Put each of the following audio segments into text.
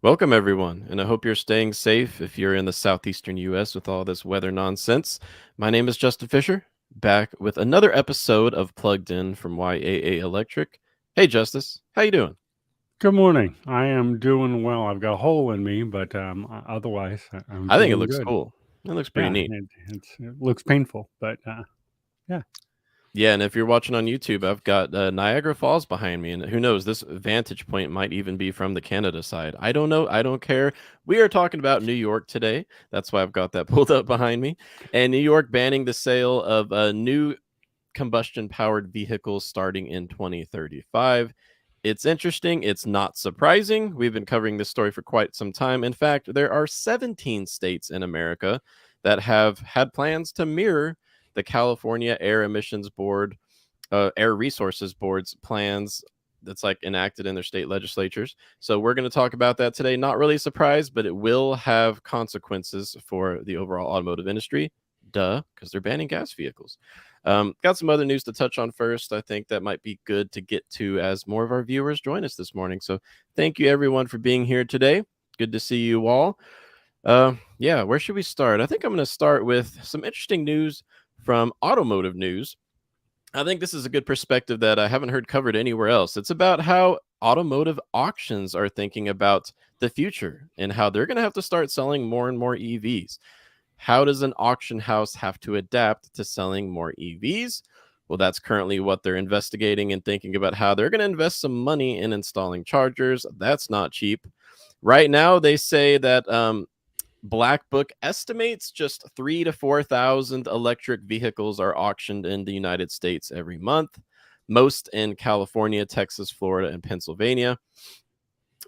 Welcome, everyone, and I hope you're staying safe if you're in the southeastern U.S. with all this weather nonsense. My name is Justin Fisher, back with another episode of Plugged In from YAA Electric. Hey, Justice, how you doing? Good morning. I am doing well. I've got a hole in me, but otherwise, I'm I think it doing looks good. cool. It looks pretty Yeah, neat. it looks painful, but yeah. Yeah, and if you're watching on YouTube, I've got Niagara Falls behind me, and who knows, this vantage point might even be from the Canada side. I don't know. I don't care. We are talking about New York today. That's why I've got that pulled up behind me. And New York banning the sale of new combustion powered vehicles starting in 2035. It's interesting. It's not surprising. We've been covering this story for quite some time. In fact, there are 17 states in America that have had plans to mirror the California Air Emissions Board, Air Resources Board's plans that's like enacted in their state legislatures. So we're going to talk about that today. Not really surprised, but it will have consequences for the overall automotive industry. Duh, because they're banning gas vehicles. Got some other news to touch on first. I think that might be good to get to as more of our viewers join us this morning. So thank you everyone for being here today. Good to see you all. Yeah, where should we start? I think I'm going to start with some interesting news from automotive news. I think this is a good perspective that I haven't heard covered anywhere else. It's about how automotive auctions are thinking about the future and how they're going to have to start selling more and more EVs. How does an auction house have to adapt to selling more EVs? Well, that's currently what they're investigating and thinking about how they're going to invest some money in installing chargers. That's not cheap. Right now, they say that Black Book estimates just 3 to 4,000 electric vehicles are auctioned in the United States every month, most in California, Texas, Florida, and Pennsylvania.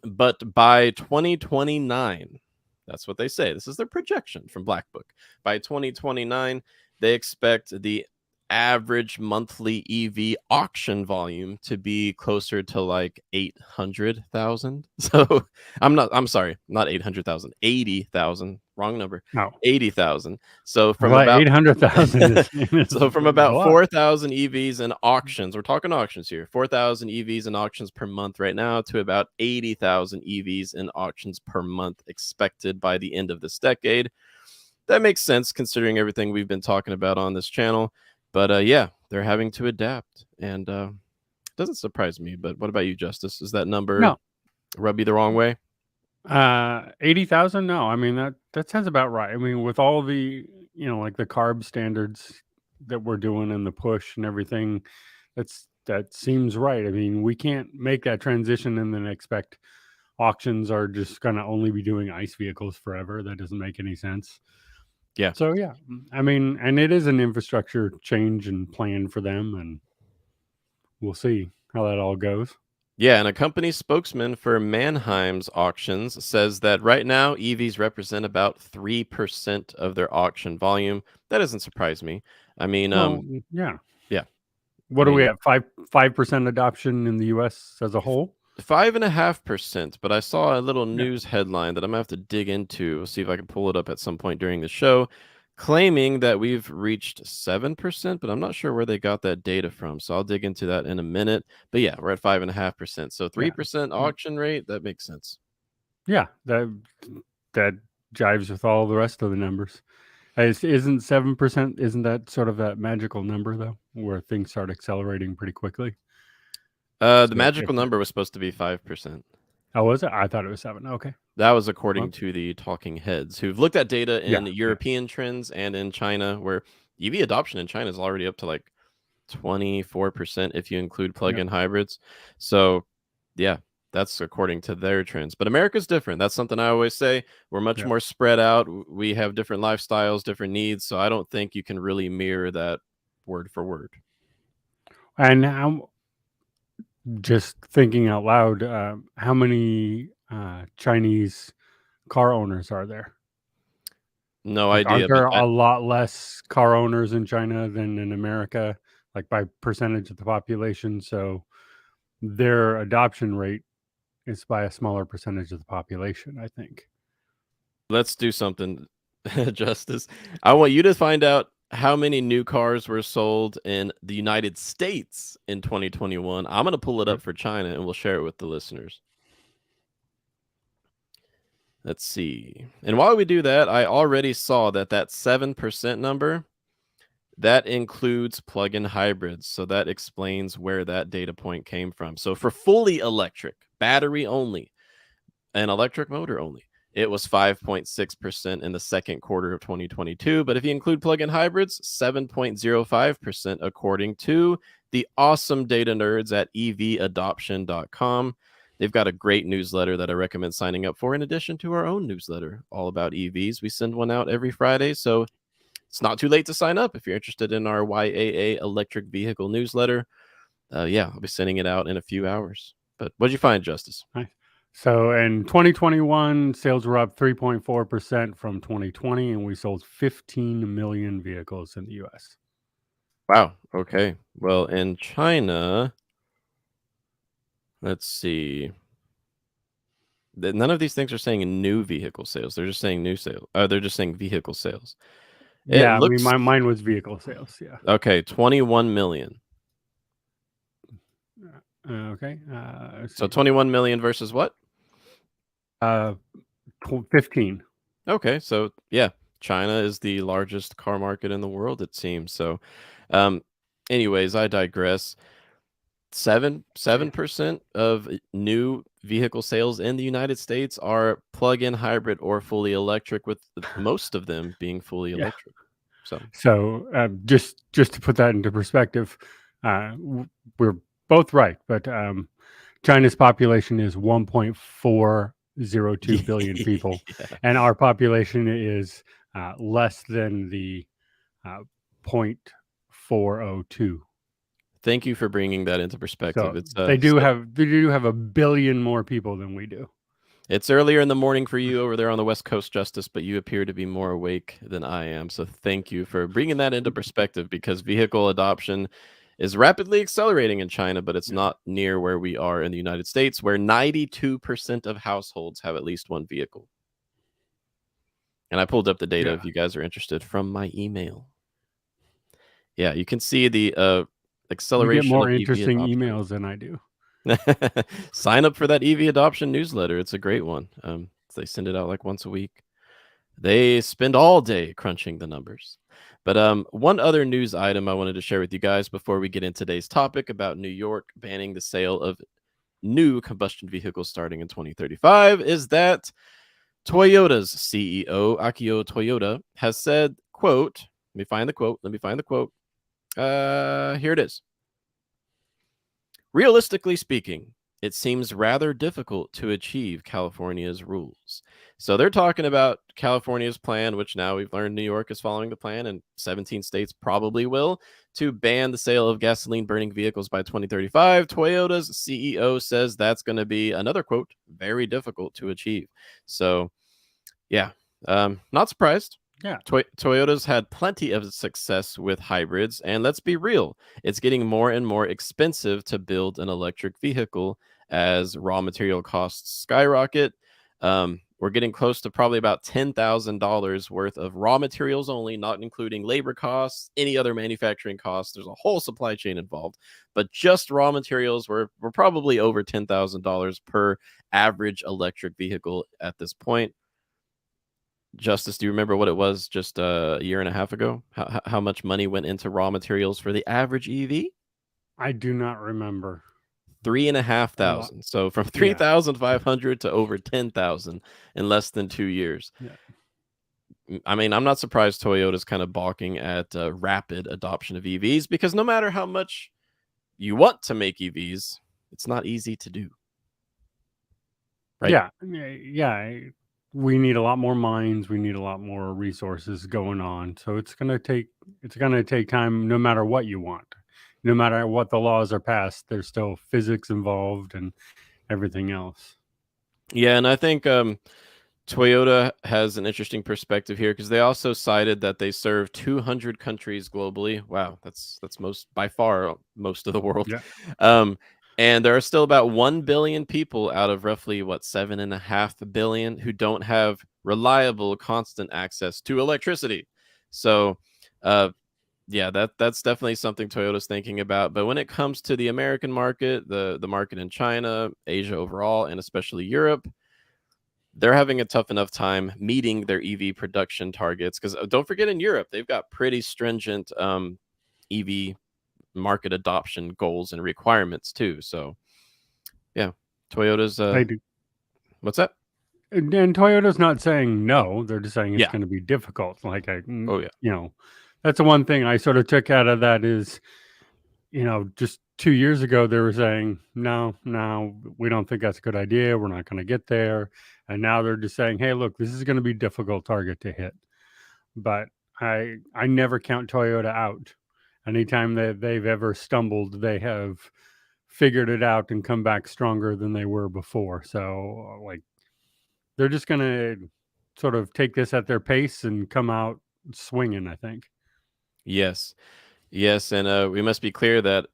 But by 2029, that's what they say. This is their projection from Black Book. By 2029, they expect the average monthly EV auction volume to be closer to like 800,000. So I'm sorry, not 800,000, 80,000. Wrong number. No, 80,000. So from well, about 800,000 is so from a about lot. 4,000 EVs in auctions, we're talking auctions here, 4,000 EVs in auctions per month right now to about 80,000 EVs in auctions per month expected by the end of this decade. That makes sense considering everything we've been talking about on this channel. But yeah, they're having to adapt, and it doesn't surprise me. But what about you, Justice? Does that number No, rub you the wrong way? 80,000. No, I mean that sounds about right. I mean, with all the like the carb standards that we're doing and the push and everything, that seems right. I mean, we can't make that transition and then expect auctions are just going to only be doing ICE vehicles forever. That doesn't make any sense. Yeah. So yeah, I mean, and it is an infrastructure change and plan for them, and we'll see how that all goes. Yeah, and a company spokesman for Mannheim's auctions says that right now EVs represent about 3% of their auction volume. That doesn't surprise me. I mean, Well, yeah. yeah, I What are we mean, at? 5% adoption in the U.S. as a whole. 5.5%, but I saw a little Yeah, news headline that I'm gonna have to dig into. We'll see if I can pull it up at some point during the show, claiming that we've reached 7%, but I'm not sure where they got that data from. So I'll dig into that in a minute. But yeah, we're at 5.5%. So yeah, 3% mm, auction rate, that makes sense. yeah. That jives with all the rest of the numbers. Isn't 7%? Isn't that sort of that magical number though, where things start accelerating pretty quickly? The So if magical number was supposed to be 5%. oh, was it? I thought it was 7. Okay. That was according Well, to the talking heads who've looked at data yeah, in yeah, European trends and in China, where EV adoption in China is already up to like 24% if you include yeah, plug-in hybrids. So, yeah, that's according to their trends. But America's different. That's something I always say. We're much yeah. more spread out. We have different lifestyles, different needs. So I don't think you can really mirror that word for word. And how just thinking out loud, how many Chinese car owners are there? No Like, aren't idea, but there a lot less car owners in China than in America, like by percentage of the population? So their adoption rate is by a smaller percentage of the population, I think. let's do something, Justice. I want you to find out how many new cars were sold in the United States in 2021. I'm going to pull it Okay. up for China and we'll share it with the listeners. Let's see. And while we do that, I already saw that 7% number, that includes plug-in hybrids. So that explains where that data point came from. So for fully electric, battery only, and electric motor only, it was 5.6% in the second quarter of 2022. But if you include plug-in hybrids, 7.05%, according to the awesome data nerds at evadoption.com. They've got a great newsletter that I recommend signing up for, in addition to our own newsletter all about EVs. We send one out every Friday, so it's not too late to sign up if you're interested in our YAA electric vehicle newsletter. Yeah, I'll be sending it out in a few hours. But what'd you find, Justice? Nice. So in 2021, sales were up 3.4% from 2020, and we sold 15 million vehicles in the U.S. Wow. Okay. Well, in China, let's see. None of these things are saying new vehicle sales. They're just saying new sales. They're just saying vehicle sales. It Yeah, I mean, looks mine was vehicle sales. Yeah. okay. 21 million. Okay. Let's So see. 21 million versus what? 15. Okay. So yeah, China is the largest car market in the world, it seems. So, um, anyways, I digress. 7% of new vehicle sales in the United States are plug-in hybrid or fully electric, with most of them being fully Yeah. electric. So So just to put that into perspective, we're both right, but China's population is 1.402 billion people, yeah. and our population is less than the uh, 0.402. Thank you for bringing that into perspective. So It's they do have a billion more people than we do. it's earlier in the morning for you over there on the West Coast, Justice, but you appear to be more awake than I am. So thank you for bringing that into perspective, because vehicle adoption is rapidly accelerating in China, but it's Yeah. not near where we are in the United States, where 92% of households have at least one vehicle. And I pulled up the data, Yeah. if you guys are interested, from my email. Yeah, you can see the You get acceleration more of EV interesting adoption. emails than I do. Sign up for that EV adoption newsletter. It's a great one. They send it out like once a week. They spend all day crunching the numbers. But one other news item I wanted to share with you guys before we get into today's topic about New York banning the sale of new combustion vehicles starting in 2035 is that Toyota's CEO, Akio Toyoda, has said, quote, let me find the quote. Here it is. Realistically speaking, it seems rather difficult to achieve California's rules. So they're talking about California's plan, which now we've learned New York is following the plan, and 17 states probably will, to ban the sale of gasoline burning vehicles by 2035. Toyota's CEO says that's going to be, another quote, very difficult to achieve. So, yeah, not surprised. Yeah. Toyota's had plenty of success with hybrids, and let's be real, it's getting more and more expensive to build an electric vehicle as raw material costs skyrocket. We're getting close to probably about $10,000 worth of raw materials only, not including labor costs, any other manufacturing costs. There's a whole supply chain involved, but just raw materials, we're probably over $10,000 per average electric vehicle at this point. Justice, do you remember what it was just a year and a half ago? How much money went into raw materials for the average EV? I do not remember. Three and a half A lot. thousand. So from Yeah. 3,500 to over 10,000 in less than 2 years. Yeah. I mean, I'm not surprised Toyota's kind of balking at rapid adoption of EVs, because no matter how much you want to make EVs, it's not easy to do. Right? Yeah. Yeah. We need a lot more mines. We need a lot more resources going on. So it's gonna take time, no matter what you want. No matter what the laws are passed, there's still physics involved and everything else. Yeah, and I think Toyota has an interesting perspective here, because they also cited that they serve 200 countries globally. Wow, that's most, by far most of the world. Yeah. And there are still about 1 billion people out of roughly 7.5 billion who don't have reliable, constant access to electricity. So, yeah, that's definitely something Toyota's thinking about. But when it comes to the American market, the market in China, Asia overall, and especially Europe, they're having a tough enough time meeting their EV production targets because don't forget in Europe they've got pretty stringent EV market adoption goals and requirements too. So yeah, Toyota's They do. what's that? And Toyota's not saying no; they're just saying it's Yeah. going to be difficult. Oh yeah. That's the one thing I sort of took out of that is, just 2 years ago they were saying no, no, we don't think that's a good idea. We're not going to get there, and now they're just saying, hey, look, this is going to be a difficult target to hit. But I never count Toyota out. Anytime that they've ever stumbled, they have figured it out and come back stronger than they were before. So like they're just going to sort of take this at their pace and come out swinging, I think. Yes. Yes, and we must be clear that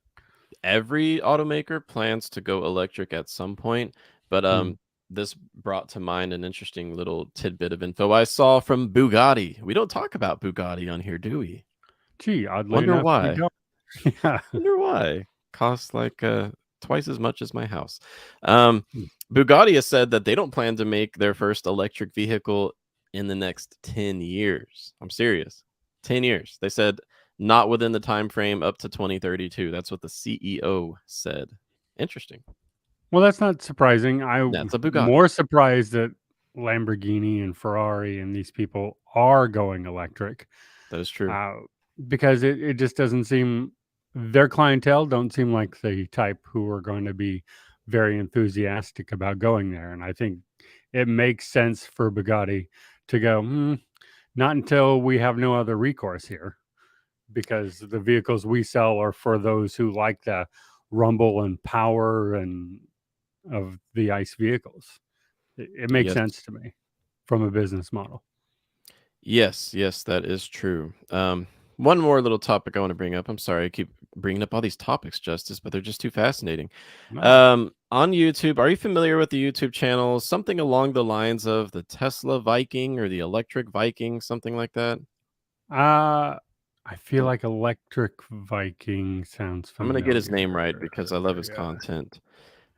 every automaker plans to go electric at some point, but Mm. this brought to mind an interesting little tidbit of info I saw from Bugatti. We don't talk about Bugatti on here, do we? Gee, oddly Wonder enough, we why. don't. Yeah. Wonder why. Costs like twice as much as my house. Um, Bugatti has said that they don't plan to make their first electric vehicle in the next 10 years. I'm serious. 10 years. They said not within the time frame up to 2032. That's what the CEO said. Interesting. Well, that's not surprising. I'm That's a Bugatti. more surprised that Lamborghini and Ferrari and these people are going electric. That is true. uh, because it just doesn't seem their clientele don't seem like the type who are going to be very enthusiastic about going there. And I think it makes sense for Bugatti to go, not until we have no other recourse here, because the vehicles we sell are for those who like the rumble and power and of the ICE vehicles. It makes Yes. sense to me from a business model. Yes, yes, that is true. One more little topic I want to bring up. I'm sorry, I keep bringing up all these topics, Justice, but they're just too fascinating. No. On YouTube, are you familiar with the YouTube channel? Something along the lines of the Tesla Viking or the Electric Viking, something like that. I feel like Electric Viking sounds I'm gonna get his name familiar. right because I love his Yeah. content.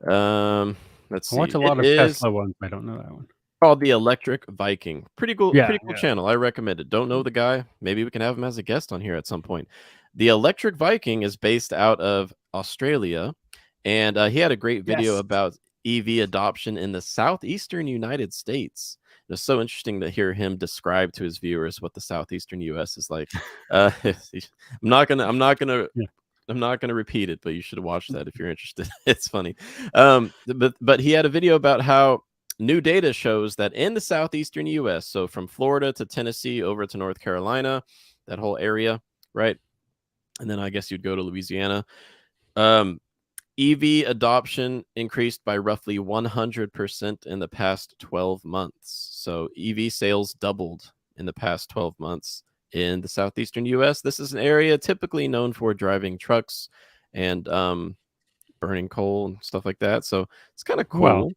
Um, let's I watch see. a It lot of is Tesla ones. I don't know that one. called the Electric Viking. Yeah, Pretty cool yeah. channel. I recommend it. Don't know the guy. Maybe we can have him as a guest on here at some point. The Electric Viking is based out of Australia, and he had a great video Yes. about EV adoption in the southeastern United States. It's so interesting to hear him describe to his viewers what the southeastern U.S. is like. I'm not gonna. I'm not gonna. Yeah. I'm not going to repeat it, but you should watch that if you're interested. It's funny. But he had a video about how new data shows that in the southeastern U.S., so from Florida to Tennessee over to North Carolina, that whole area, right? And then I guess you'd go to Louisiana. EV adoption increased by roughly 100% in the past 12 months. So EV sales doubled in the past 12 months in the southeastern U.S. This is an area typically known for driving trucks and burning coal and stuff like that. So it's kind of Well, cool.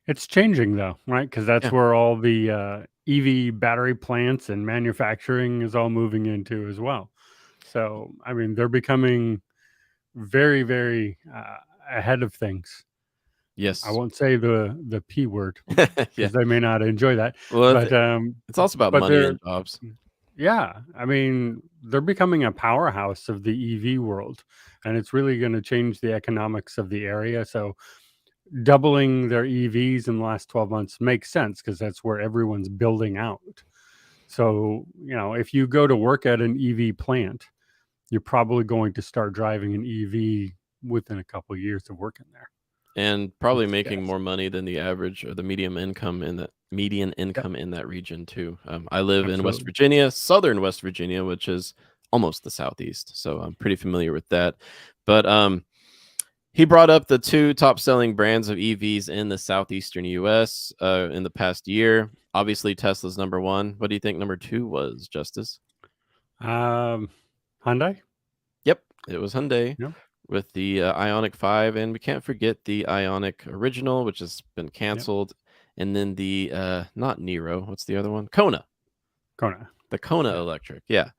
it's changing though, right? Because that's Yeah. where all the EV battery plants and manufacturing is all moving into as well. So, I mean, they're becoming very, very ahead of things. I Yes. won't say the P word Yeah. because they may not enjoy that, Well, but it's also about but money they're and jobs. yeah, I mean, they're becoming a powerhouse of the EV world, and it's really going to change the economics of the area. So, doubling their EVs in the last 12 months makes sense because that's where everyone's building out. So, if you go to work at an EV plant, you're probably going to start driving an EV within a couple of years of working there. And probably That's a making guess. more money than the average or the median Yep, income in that region too. I live in West absolutely. Virginia, southern West Virginia, which is almost the southeast, so I'm pretty familiar with that. But he brought up the two top selling brands of EVs in the southeastern U.S. In the past year. Obviously, Tesla's number one. What do you think number two was, Justice? Um, Hyundai? Yep, it was Hyundai No, with the Ionic 5, and we can't forget the Ionic Original, which has been yep, canceled, and then the not Nero, what's the other one? Kona, Kona. the Kona Yeah. Electric, yeah,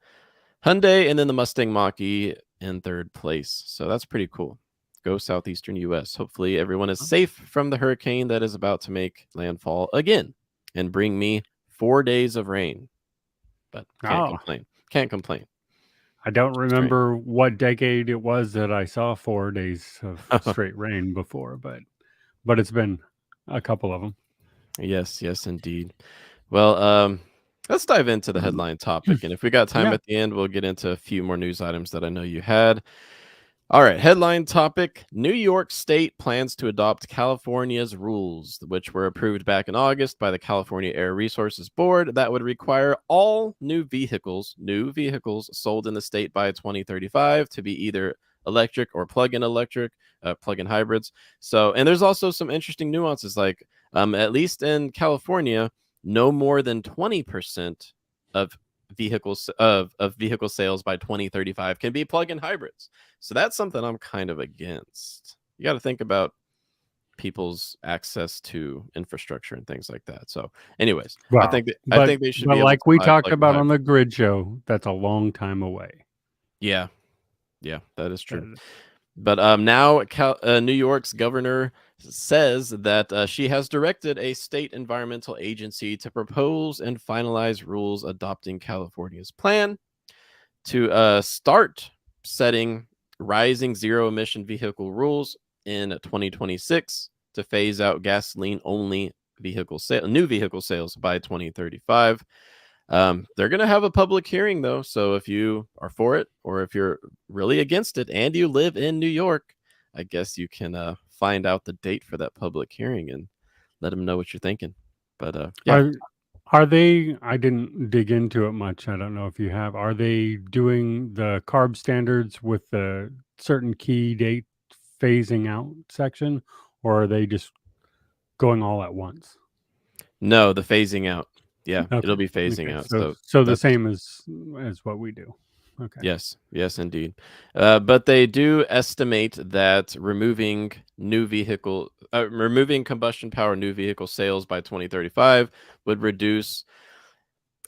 Hyundai, and then the Mustang Mach-E in third place. So that's pretty cool. Go southeastern U.S. Hopefully, everyone is safe from the hurricane that is about to make landfall again. and bring me 4 days of rain. But can't Oh, complain. Can't complain. I don't Just rain. remember what decade it was that I saw 4 days of straight rain before, but it's been a couple of them. Yes, yes, indeed. Well, let's dive into the headline topic, and if we got time Yeah. at the end, we'll get into a few more news items that I know you had. All right, headline topic: New York State plans to adopt California's rules, which were approved back in August by the California Air Resources Board, that would require all new vehicles sold in the state by 2035 to be either electric, plug-in hybrids. So, and there's also some interesting nuances, like at least in California, no more than 20% of vehicle sales by 2035 can be plug-in hybrids. So that's something I'm kind of against. You got to think about people's access to infrastructure and things like that. So, anyways, Well, I but think they should but be able like to we buy talked plug-in about on hybrids. the grid show, that's a long time away. Yeah, yeah, that is true. Uh, But now New York's governor says that she has directed a state environmental agency to propose and finalize rules adopting California's plan to start setting rising zero emission vehicle rules in 2026 to phase out gasoline only new vehicle sales by 2035. They're going to have a public hearing though, so if you are for it or if you're really against it and you live in New York, I guess you can find out the date for that public hearing and let them know what you're thinking. But yeah. Are are they? I didn't dig into it much. I don't know if you have. Are they doing the carb standards with the certain key date phasing out section, or are they just going all at once? No, the phasing out. Yeah, it'll Okay. be phasing Okay. out. So So so the that's same as what we do. Okay. yes, yes, indeed. But they do estimate that removing combustion power new vehicle sales by 2035 would reduce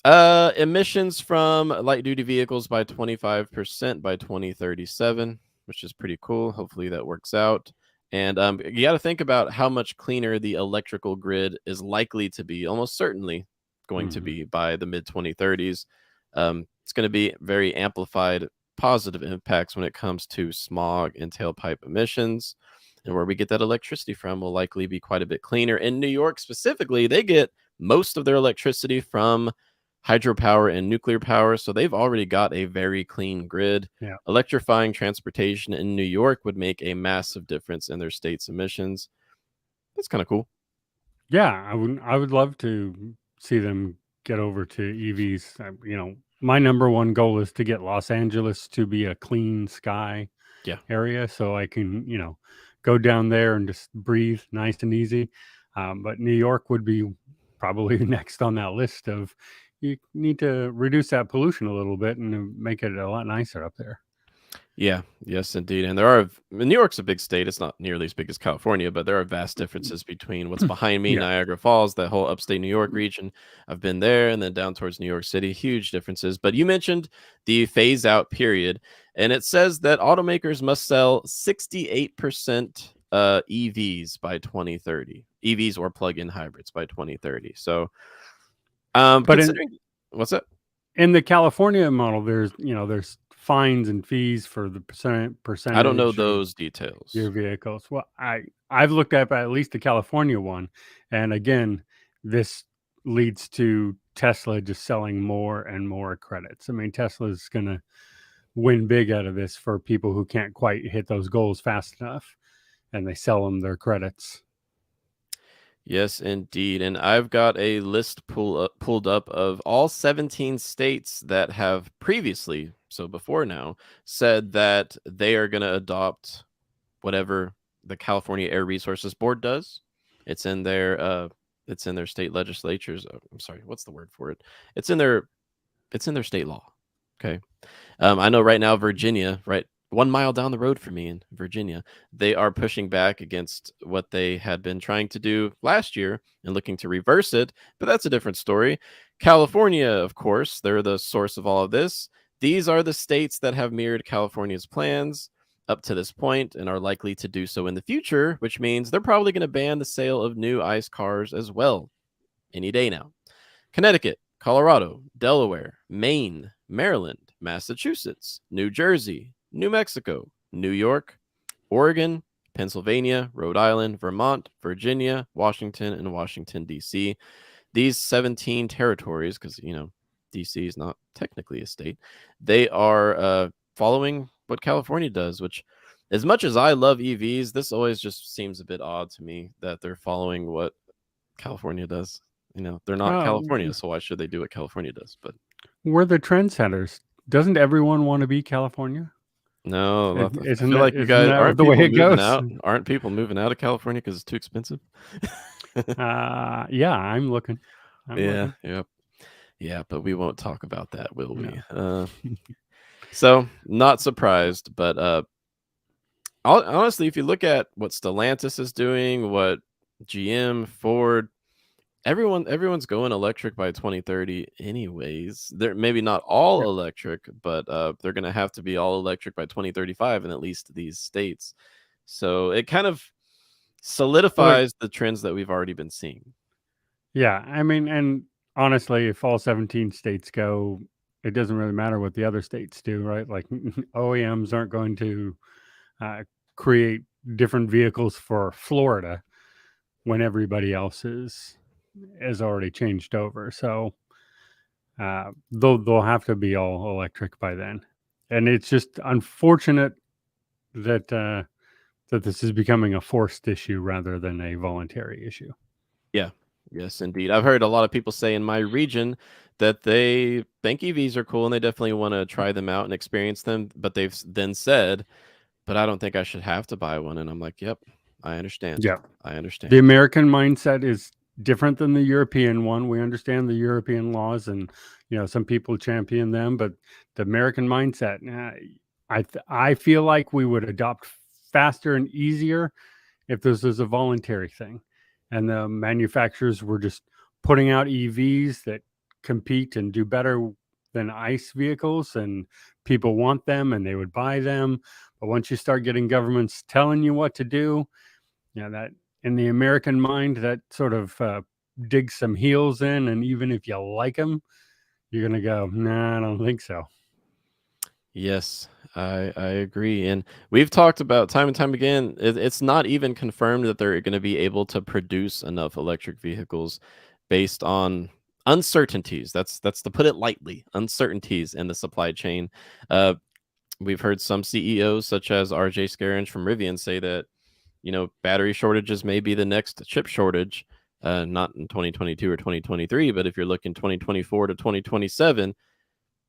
emissions from light duty vehicles by 25% by 2037, which is pretty cool. Hopefully that works out. And you got to think about how much cleaner the electrical grid is likely to be, almost certainly going to Mhm. be by the mid 2030s. It's going to be very amplified positive impacts when it comes to smog and tailpipe emissions. And where we get that electricity from will likely be quite a bit cleaner. In New York specifically, they get most of their electricity from hydropower and nuclear power, so they've already got a very clean grid. Yeah. Electrifying transportation in New York would make a massive difference in their state's emissions. That's kind of cool. Yeah, I would love to see them get over to EVs. My number one goal is to get Los Angeles to be a clean sky Yeah. area so I can, go down there and just breathe nice and easy. But New York would be probably next on that list of you need to reduce that pollution a little bit and make it a lot nicer up there. Yeah, yes, indeed. And there are New York's a big state. It's not nearly as big as California, but there are vast differences between what's behind me, Yeah. Niagara Falls, that whole upstate New York region. I've been there, and then down towards New York City. Huge differences. But you mentioned the phase out period, and it says that automakers must sell 68% EVs by 2030, EVs or plug-in hybrids by 2030. So, But considering what's that? in the California model, there's fines and fees for the I don't know percentage of those your details. vehicles. Well, I've looked at least the California one, and again, this leads to Tesla just selling more and more credits. I mean, Tesla's going to win big out of this for people who can't quite hit those goals fast enough, and they sell them their credits. Yes, indeed. And I've got a list pulled up of all 17 states that have previously, so before now, said that they are going to adopt whatever the California Air Resources Board does. It's in their state legislatures. I'm sorry, what's the word for it? It's in their it's in their state law. Okay. I know right now Virginia, right 1 mile down the road from me in Virginia, they are pushing back against what they had been trying to do last year and looking to reverse it. But that's a different story. California, of course, they're the source of all of this. These are the states that have mirrored California's plans up to this point and are likely to do so in the future, which means they're probably going to ban the sale of new ICE cars as well. any day now. Connecticut, Colorado, Delaware, Maine, Maryland, Massachusetts, New Jersey, New Mexico, New York, Oregon, Pennsylvania, Rhode Island, Vermont, Virginia, Washington, and Washington, D.C. These 17 territories, because, D.C. is not technically a state, they are following what California does, which, as much as I love EVs, this always just seems a bit odd to me that they're following what California does. They're not California, so why should they do what California does? But we're the trendsetters. Doesn't everyone want to be California? no, I Isn't feel like you isn't guys that the way it goes? Aren't people moving out of California because it's too expensive? Yeah, I'm looking. Yeah, looking. yeah, but we won't talk about that, will we? No. So not surprised, but honestly, if you look at what Stellantis is doing, what GM, Ford, everyone's going electric by 2030 anyways. They're maybe not all Yeah. electric, but they're going to have to be all electric by 2035 in at least these states. So it kind of solidifies the trends that we've already been seeing. Yeah, I mean, and honestly, if all 17 states go, it doesn't really matter what the other states do, right? Like OEMs aren't going to create different vehicles for Florida when everybody else is already changed over. So they'll have to be all electric by then, and it's just unfortunate that that this is becoming a forced issue rather than a voluntary issue. Yeah. Yes, indeed. I've heard a lot of people say in my region that they think EVs are cool and they definitely want to try them out and experience them, but they've then said, "But I don't think I should have to buy one." And I'm like, "Yep, I understand. Yeah. I The understand." American mindset is different than the European one. We understand the European laws, and some people champion them, but the American mindset, I feel like we would adopt faster and easier if this was a voluntary thing, and the manufacturers were just putting out EVs that compete and do better than ICE vehicles, and people want them and they would buy them. But once you start getting governments telling you what to do, that in the American mind, that sort of digs some heels in. And even if you like them, you're going to go, nah, I don't think so. Yes, I agree. And we've talked about time and time again, it's not even confirmed that they're going to be able to produce enough electric vehicles based on uncertainties. That's to put it lightly, uncertainties in the supply chain. Uh, we've heard some CEOs, such as RJ Scaringe from Rivian, say that battery shortages may be the next chip shortage. Not in 2022 or 2023, but if you're looking 2024 to 2027,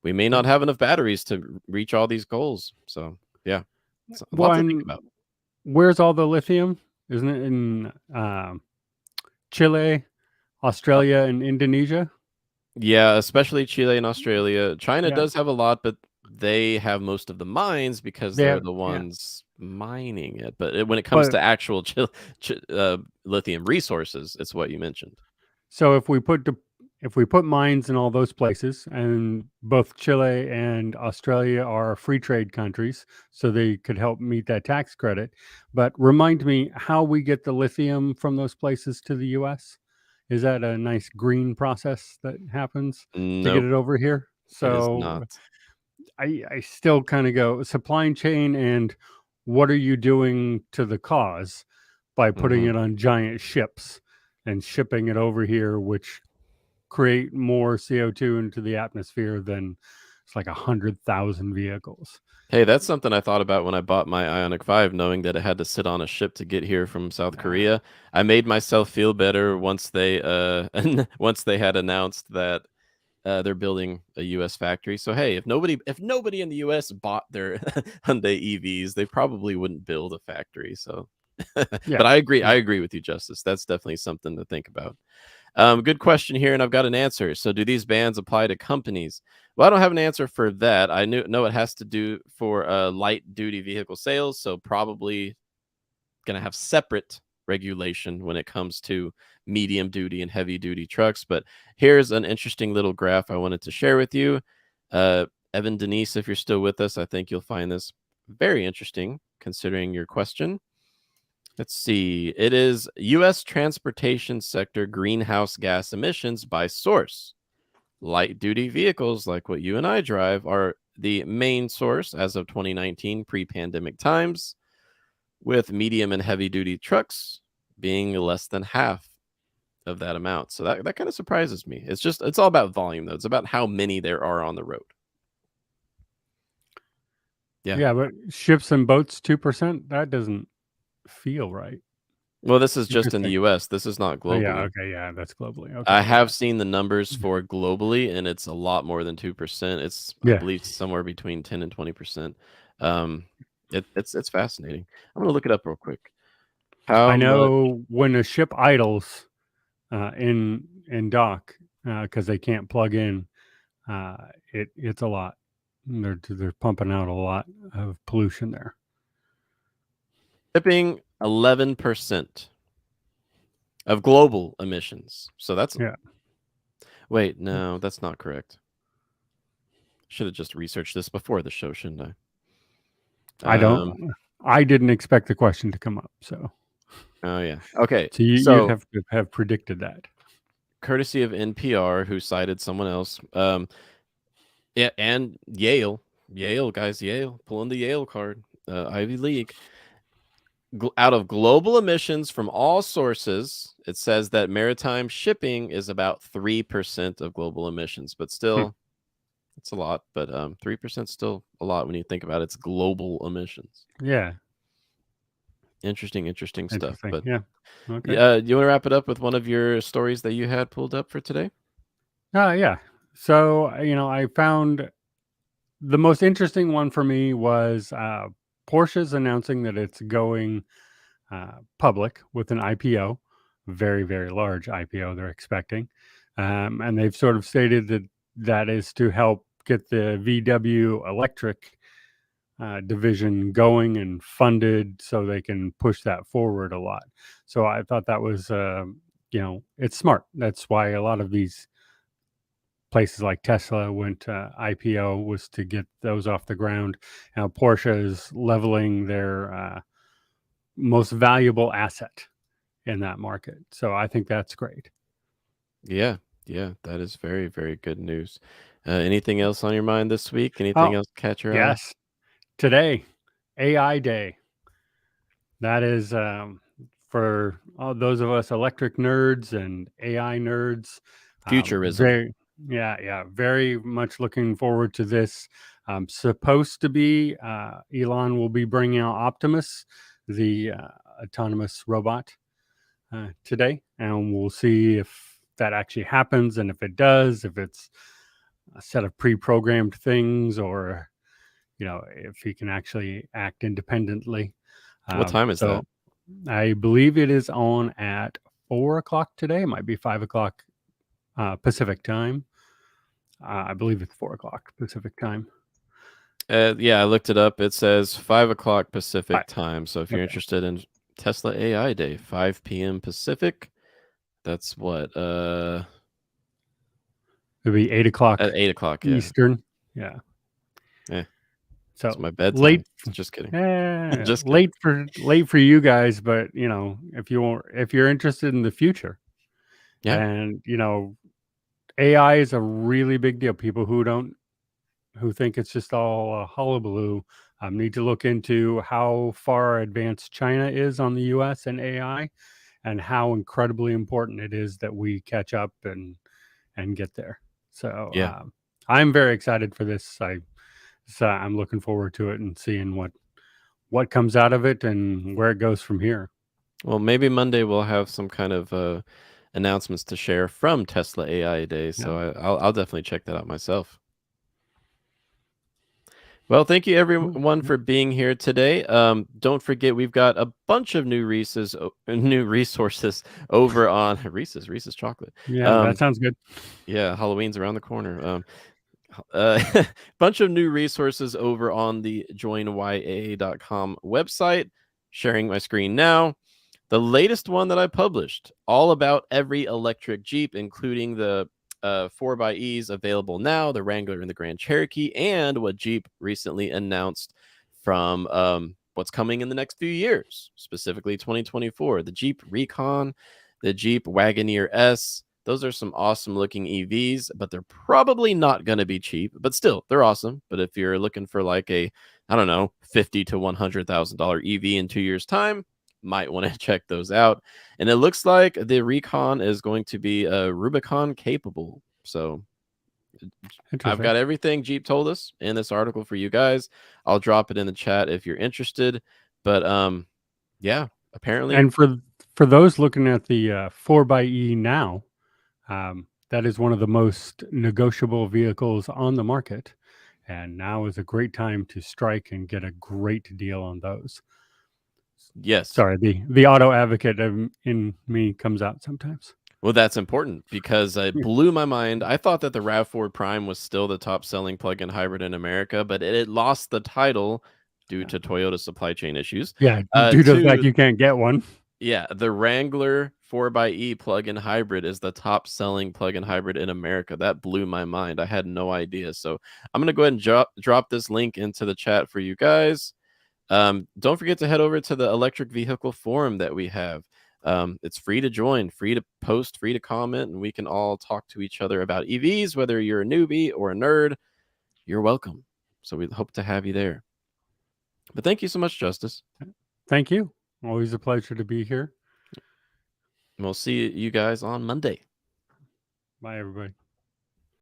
we may not have enough batteries to reach all these goals. So yeah, it's a lot to think One, about. where's all the lithium? Isn't it in Chile, Uh, Australia, and Indonesia? yeah, especially Chile and Australia. China Yeah, does have a lot, but they have most of the mines because they they're have. the Yeah, ones mining it. But when it comes but to actual lithium resources, it's what you mentioned. so if we put mines in all those places, and both Chile and Australia are free trade countries, so they could help meet that tax credit. But remind me how we get the lithium from those places to the U.S. Is that a nice green process that happens to get Nope, it over here? it is So not. I still kind of go supply chain, and what are you doing to the cause by putting Hmm. it on giant ships and shipping it over here, which create more CO2 into the atmosphere than it's like 100,000 vehicles. Hey, that's something I thought about when I bought my Ioniq 5, knowing that it had to sit on a ship to get here from South Uh, Korea. I made myself feel better once they once they had announced that they're building a US factory. So hey, if nobody in the US bought their Hyundai EVs, they probably wouldn't build a factory. So yeah. but I Yeah. agree with you, Justice. That's definitely something to think about. Good question here, and I've got an answer. So, do these bans apply to companies? Well, I don't have an answer for that. I know it has to do for light duty vehicle sales, so probably going to have separate regulation when it comes to medium duty and heavy duty trucks. But here's an interesting little graph I wanted to share with you. Evan, Denise, if you're still with us, I think you'll find this very interesting considering your question. Let's see. It is U.S. transportation sector greenhouse gas emissions by source. Light duty vehicles, like what you and I drive, are the main source as of 2019 pre pandemic times, with medium and heavy duty trucks being less than half of that amount. So that kind of surprises me. It's all about volume, though. It's about how many there are on the road. Yeah. Yeah, but ships and boats 2%, that doesn't feel right. Well, this is just in the Interesting. US. This is not Oh, yeah, globally. okay, yeah, that's globally. I Okay, yeah. have seen the numbers for globally, and it's a lot more than 2%. It's, I Yeah. believe, somewhere between 10 and 20%. Um, it's fascinating. I'm gonna look it up real quick. How I much? know when a ship idles, in dock, because they can't plug in, uh, it's a lot. They're pumping out a lot of pollution there. Shipping 11% of global emissions. So that's Yeah. wait, no, that's not correct. Should have just researched this before the show, shouldn't I? I don't I didn't expect the question to come up, so Oh yeah. Okay. you'd So have to have predicted that. courtesy of NPR, who cited someone else, yeah, and Yale guys, Yale pulling the Yale card, Ivy League. Out of global emissions from all sources, it says that maritime shipping is about 3% of global emissions, but Hmm. still, it's a lot. But 3% still a lot when you think about its global emissions. Yeah, Interesting stuff. interesting. But Yeah. Okay. yeah, you want to wrap it up with one of your stories that you had pulled up for today? Yeah. So, I found the most interesting one for me was, Porsche's announcing that it's going, public with an IPO, very, very large IPO they're expecting. And they've sort of stated that that is to help get the VW electric, division going and funded so they can push that forward a lot. So I thought that was, it's smart. That's why a lot of these places like Tesla went, IPO, was to get those off the ground. Now Porsche is leveling their, most valuable asset in that market. So I think that's great. Yeah, yeah, that is very, very good news. Anything else on your mind this week? Anything Oh, else catch your eye? yes. Today, AI Day. That is, for all those of us electric nerds and AI nerds. Futurism. Very, yeah, yeah, very much looking forward to this. Supposed to be, Elon will be bringing out Optimus, the, autonomous robot, today, and we'll see if that actually happens, and if it does, if it's a set of pre-programmed things, or if he can actually act independently. What time is So that? I believe it is on at 4 o'clock today. It might be 5 o'clock, Pacific time. I believe it's 4 o'clock Pacific time. Yeah, I looked it up. It says 5 o'clock Pacific Five. time. So if you're Okay. interested in Tesla AI Day, 5 p.m. Pacific, that's what? It'll be 8 o'clock At 8 o'clock. Yeah. Eastern. Yeah. Yeah. It's So my bedtime. late. Just kidding. Just kidding. Late for you guys, but if you're interested in the future, Yeah. and AI is a really big deal. People who think it's just all a hullabaloo, need to look into how far advanced China is on the U.S. and AI, and how incredibly important it is that we catch up and get there. So, Yeah. I'm very excited for this. I'm looking forward to it and seeing what comes out of it and where it goes from here. Well, maybe Monday we'll have some kind of announcements to share from Tesla AI Day. Yeah. So I'll definitely check that out myself. Well, thank you Cool. everyone Yeah. for being here today. Don't forget we've got a bunch of new resources over on Reese's chocolate. Yeah, that Um, sounds good. yeah, Halloween's around the corner. Bunch of new resources over on the joinyaa.com website. Sharing my screen now. The latest one that I published, all about every electric Jeep, including the 4xEs available now, the Wrangler and the Grand Cherokee, and what Jeep recently announced from what's coming in the next few years, specifically 2024. The Jeep Recon, the Jeep Wagoneer S. Those are some awesome looking EVs, but they're probably not going to be cheap. But still, they're awesome. But if you're looking for like a, I don't know, $50,000 to $100,000 EV in 2 years' time, might want to check those out. And it looks like the Recon is going to be Rubicon capable. So I've Interesting. got everything Jeep told us in this article for you guys. I'll drop it in the chat if you're interested. But yeah, apparently, And for those looking at the 4xe now, that is one of the most negotiable vehicles on the market, and now is a great time to strike and get a great deal on those. yes. Sorry, the auto advocate in me comes out sometimes. Well, that's important because it blew my mind. I thought that the RAV4 Prime was still the top selling plug-in hybrid in America, but it lost the title due to Toyota supply chain issues. Yeah, due to the fact To you can't get one. Yeah, the Wrangler 4xe plug-in hybrid is the top selling plug-in hybrid in America. That blew my mind. I had no idea. So I'm going to go ahead and drop this link into the chat for you guys. Don't forget to head over to the electric vehicle forum that we have. It's free to join, free to post, free to comment, and we can all talk to each other about EVs, whether you're a newbie or a nerd. You're welcome. So we hope to have you there. But thank you so much, Justice. Thank you. Always a pleasure to be here. And we'll see you guys on Monday. Bye, everybody.